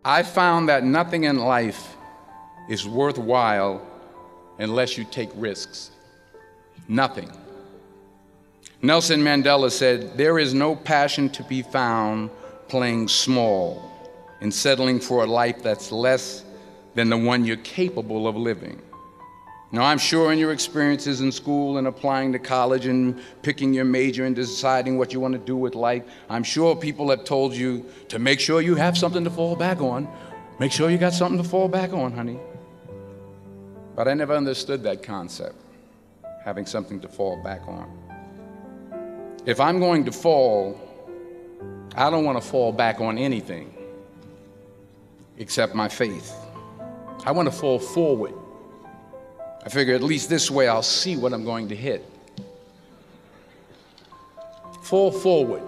I found that nothing in life is worthwhile unless you take risks. Nothing. Nelson Mandela said, "There is no passion to be found playing small and settling for a life that's less than the one you're capable of living." Now, I'm sure in your experiences in school and applying to college and picking your major and deciding what you want to do with life, I'm sure people have told you to make sure you have something to fall back on. Make sure you got something to fall back on, honey. But I never understood that concept, having something to fall back on. If I'm going to fall, I don't want to fall back on anything except my faith. I want to fall forward. I figure at least this way I'll see what I'm going to hit. Fall forward.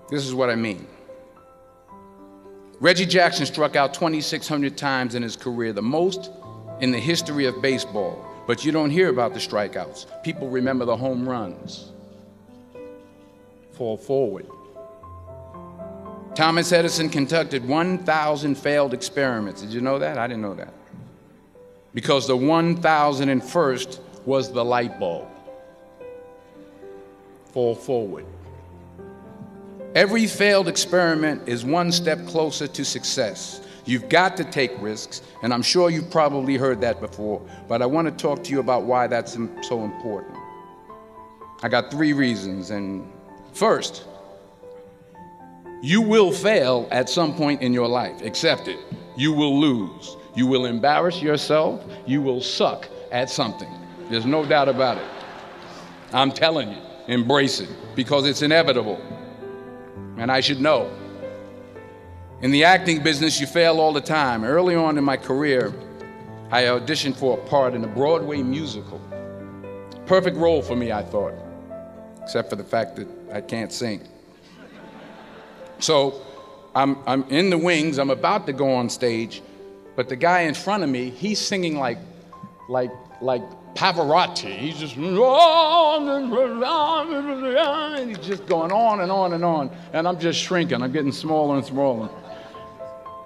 This is what I mean. Reggie Jackson struck out 2,600 times in his career, the most in the history of baseball. But you don't hear about the strikeouts. People remember the home runs. Fall forward. Thomas Edison conducted 1,000 failed experiments. Did you know that? I didn't know that. Because the 1,001st was the light bulb. Fall forward. Every failed experiment is one step closer to success. You've got to take risks, and I'm sure you've probably heard that before, but I want to talk to you about why that's so important. I got 3 reasons, and first, you will fail at some point in your life. Accept it. You will lose. You will embarrass yourself. You will suck at something. There's no doubt about it. I'm telling you, embrace it, because it's inevitable. And I should know. In the acting business, you fail all the time. Early on in my career, I auditioned for a part in a Broadway musical. Perfect role for me, I thought, except for the fact that I can't sing. So I'm in the wings, I'm about to go on stage, but the guy in front of me, he's singing like Pavarotti. He's just, and he's just going on and on and on, and I'm just shrinking, I'm getting smaller and smaller.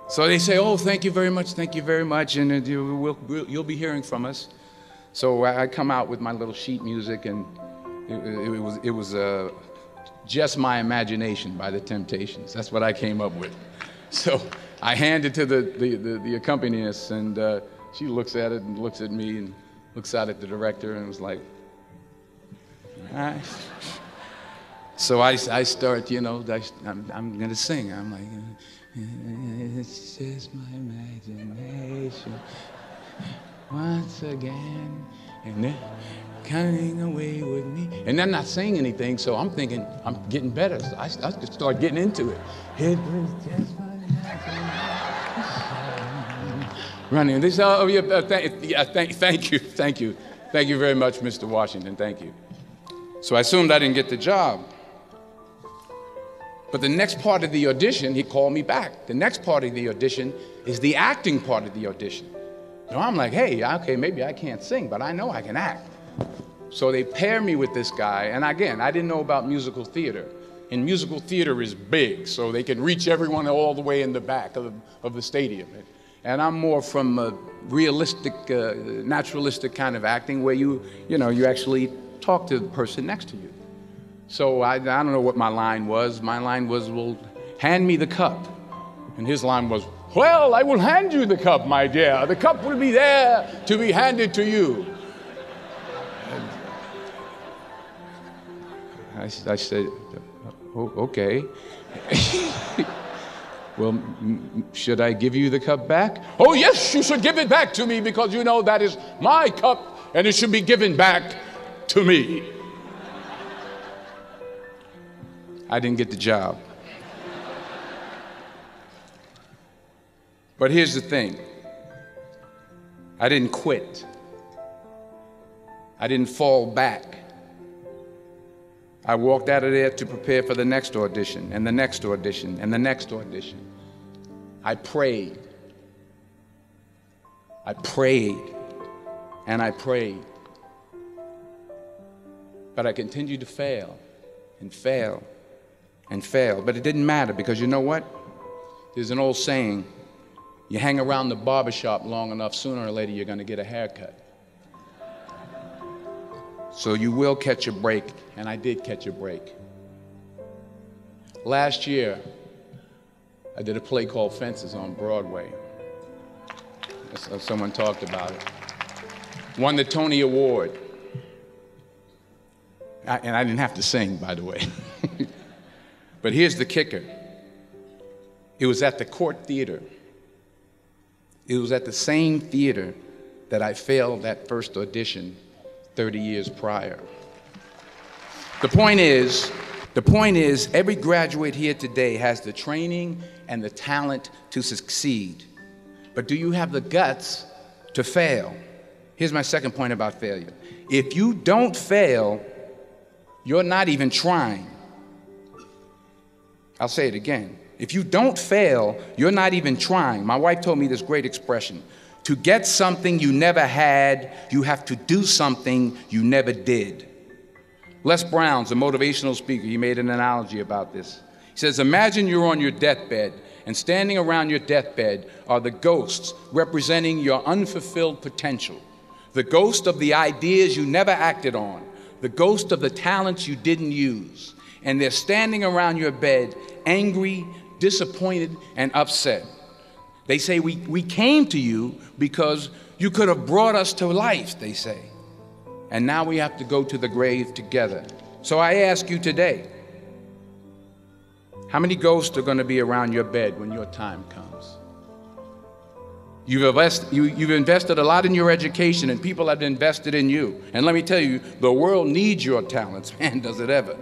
So they say, "Oh, thank you very much, and you'll be hearing from us." So I come out with my little sheet music, and it was Just My Imagination by the Temptations. That's what I came up with. So I hand it to the accompanist, and she looks at it and looks at me and looks out at the director and was like, "All right." So I start, I'm going to sing. I'm like, "It's just my imagination once again, and they're coming away with me." And I'm not saying anything, so I'm thinking I'm getting better. So I start getting into it. It was just my imagination. Running. They say, "Oh, yeah, thank you very much, Mr. Washington. Thank you." So I assumed I didn't get the job. But the next part of the audition, he called me back. The next part of the audition is the acting part of the audition. So I'm like, "Hey, okay, maybe I can't sing, but I know I can act." So they pair me with this guy, and again, I didn't know about musical theater. And musical theater is big, so they can reach everyone all the way in the back of the stadium. And I'm more from a realistic, naturalistic kind of acting where you actually talk to the person next to you. So I don't know what my line was. My line was, "Well, hand me the cup." And his line was, "Well, I will hand you the cup, my dear. The cup will be there to be handed to you." I said, "Oh, okay." "Well, should I give you the cup back?" "Oh, yes, you should give it back to me, because you know that is my cup and it should be given back to me." I didn't get the job. But here's the thing. I didn't quit. I didn't fall back. I walked out of there to prepare for the next audition, and the next audition, and the next audition. I prayed. I prayed, and I prayed. But I continued to fail, and fail, and fail. But it didn't matter, because you know what? There's an old saying, you hang around the barbershop long enough, sooner or later you're going to get a haircut. So you will catch a break, and I did catch a break. Last year, I did a play called Fences on Broadway. Someone talked about it. Won the Tony Award. And I didn't have to sing, by the way. But here's the kicker. It was at the Court Theater. It was at the same theater that I failed that first audition 30 years prior. The point is, every graduate here today has the training and the talent to succeed. But do you have the guts to fail? Here's my second point about failure. If you don't fail, you're not even trying. I'll say it again. If you don't fail, you're not even trying. My wife told me this great expression. To get something you never had, you have to do something you never did. Les Brown's a motivational speaker. He made an analogy about this. He says, imagine you're on your deathbed, and standing around your deathbed are the ghosts representing your unfulfilled potential. The ghost of the ideas you never acted on. The ghost of the talents you didn't use. And they're standing around your bed, angry, disappointed, and upset. They say, we came to you because you could have brought us to life, they say. And now we have to go to the grave together. So I ask you today, how many ghosts are going to be around your bed when your time comes? You've invested a lot in your education, and people have invested in you. And let me tell you, the world needs your talents, man, does it ever.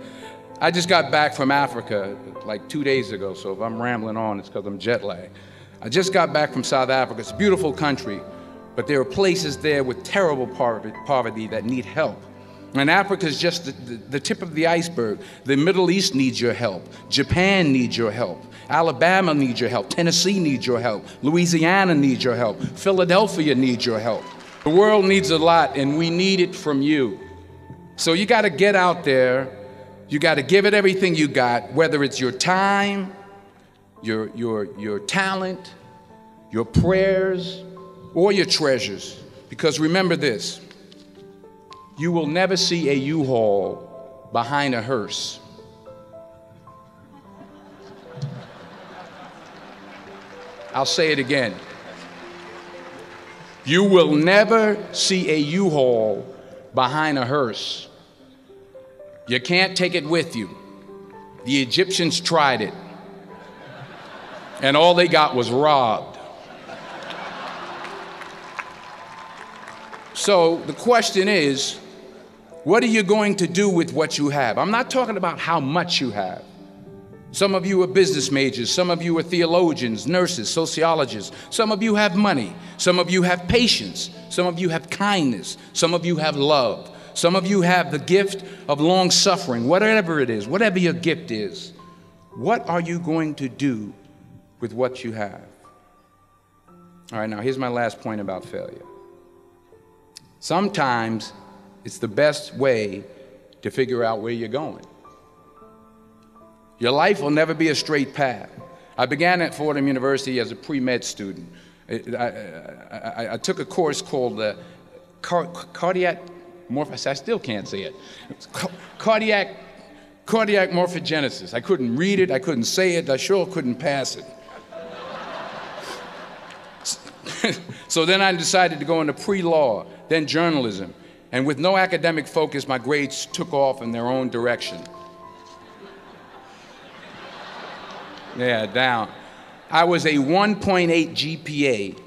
I just got back from Africa like 2 days ago, so if I'm rambling on, it's because I'm jet lagged. I just got back from South Africa. It's a beautiful country, but there are places there with terrible poverty that need help. And Africa is just the tip of the iceberg. The Middle East needs your help. Japan needs your help. Alabama needs your help. Tennessee needs your help. Louisiana needs your help. Philadelphia needs your help. The world needs a lot, and we need it from you. So you got to get out there. You got to give it everything you got, whether it's your time, your talent, your prayers, or your treasures. Because remember this, you will never see a U-Haul behind a hearse. I'll say it again. You will never see a U-Haul behind a hearse. You can't take it with you. The Egyptians tried it, and all they got was robbed. So the question is, what are you going to do with what you have? I'm not talking about how much you have. Some of you are business majors, some of you are theologians, nurses, sociologists. Some of you have money, some of you have patience, some of you have kindness, some of you have love. Some of you have the gift of long suffering, whatever it is, whatever your gift is. What are you going to do with what you have? All right, now here's my last point about failure. Sometimes it's the best way to figure out where you're going. Your life will never be a straight path. I began at Fordham University as a pre-med student. I took a course called cardiac morphogenesis. I still can't say it. Cardiac morphogenesis. I couldn't read it. I couldn't say it. I sure couldn't pass it. So then I decided to go into pre-law, then journalism. And with no academic focus, my grades took off in their own direction. Yeah, down. I was a 1.8 GPA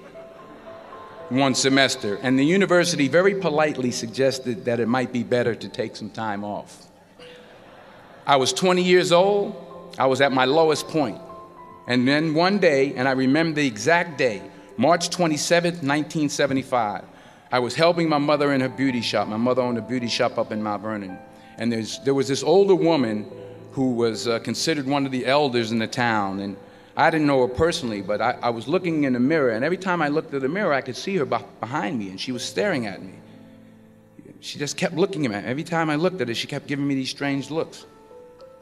one semester, and the university very politely suggested that it might be better to take some time off. I was 20 years old. I was at my lowest point. And then one day, and I remember the exact day, March 27th, 1975, I was helping my mother in her beauty shop. My mother owned a beauty shop up in Mount Vernon. And there was this older woman who was considered one of the elders in the town. And I didn't know her personally, but I was looking in the mirror, and every time I looked at the mirror, I could see her behind me, and she was staring at me. She just kept looking at me. Every time I looked at her, she kept giving me these strange looks.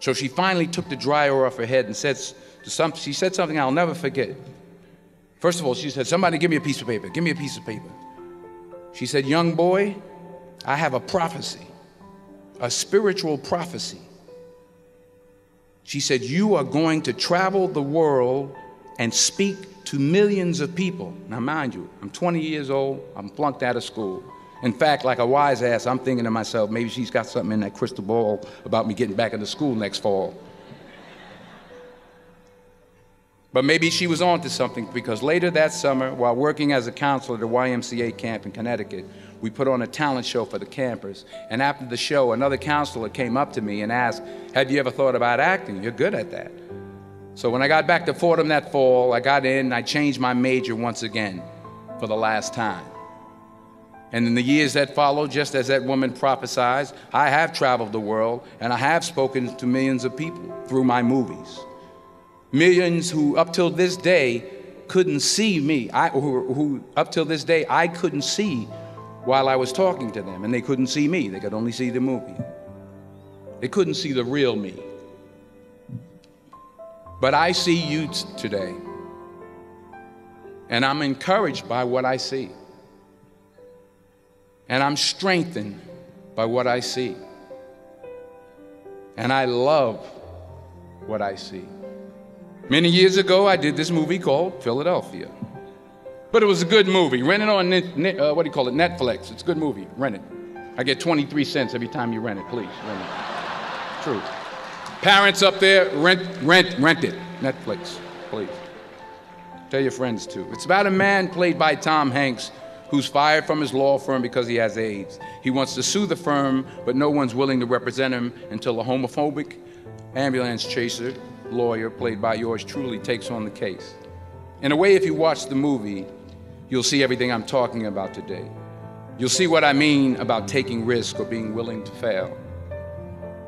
So she finally took the dryer off her head and said She said something I'll never forget. First of all, she said, somebody give me a piece of paper. Give me a piece of paper. She said, young boy, I have a prophecy, a spiritual prophecy. She said, you are going to travel the world and speak to millions of people. Now, mind you, I'm 20 years old. I'm flunked out of school. In fact, like a wise ass, I'm thinking to myself, maybe she's got something in that crystal ball about me getting back into school next fall. But maybe she was on to something, because later that summer, while working as a counselor at a YMCA camp in Connecticut, we put on a talent show for the campers. And after the show, another counselor came up to me and asked, have you ever thought about acting? You're good at that. So when I got back to Fordham that fall, I got in and I changed my major once again for the last time. And in the years that followed, just as that woman prophesied, I have traveled the world and I have spoken to millions of people through my movies. Millions who up till this day couldn't see me, who up till this day I couldn't see while I was talking to them, and they couldn't see me. They could only see the movie. They couldn't see the real me. But I see you today, and I'm encouraged by what I see. And I'm strengthened by what I see. And I love what I see. Many years ago, I did this movie called Philadelphia. But it was a good movie. Rent it on, Netflix. It's a good movie. Rent it. I get 23 cents every time you rent it. Please, rent it. True. Parents up there, rent it. Netflix, please. Tell your friends too. It's about a man played by Tom Hanks who's fired from his law firm because he has AIDS. He wants to sue the firm, but no one's willing to represent him until a homophobic ambulance chaser lawyer, played by yours truly, takes on the case. In a way, if you watch the movie, you'll see everything I'm talking about today. You'll see what I mean about taking risk or being willing to fail.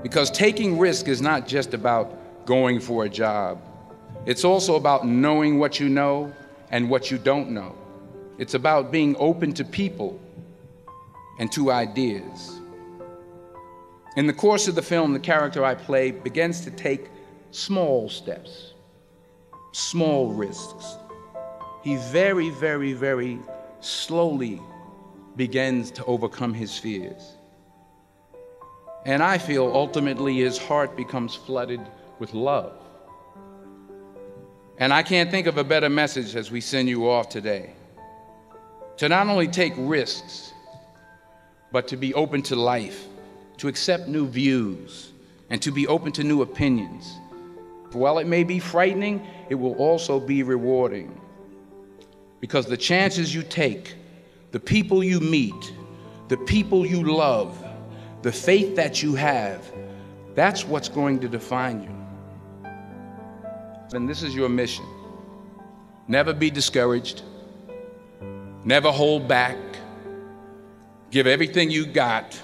Because taking risk is not just about going for a job. It's also about knowing what you know and what you don't know. It's about being open to people and to ideas. In the course of the film, the character I play begins to take small steps, small risks. He very, very, very slowly begins to overcome his fears. And I feel ultimately his heart becomes flooded with love. And I can't think of a better message as we send you off today. To not only take risks, but to be open to life, to accept new views, and to be open to new opinions. While it may be frightening, it will also be rewarding. Because the chances you take, the people you meet, the people you love, the faith that you have, that's what's going to define you. And this is your mission. Never be discouraged. Never hold back. Give everything you got.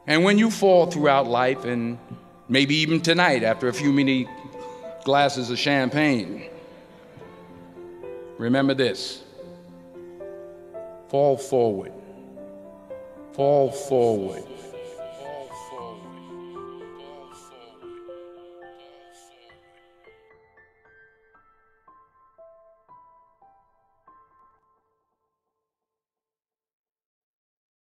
And when you fall throughout life, and maybe even tonight after a few many glasses of champagne, remember this: fall forward. Fall forward.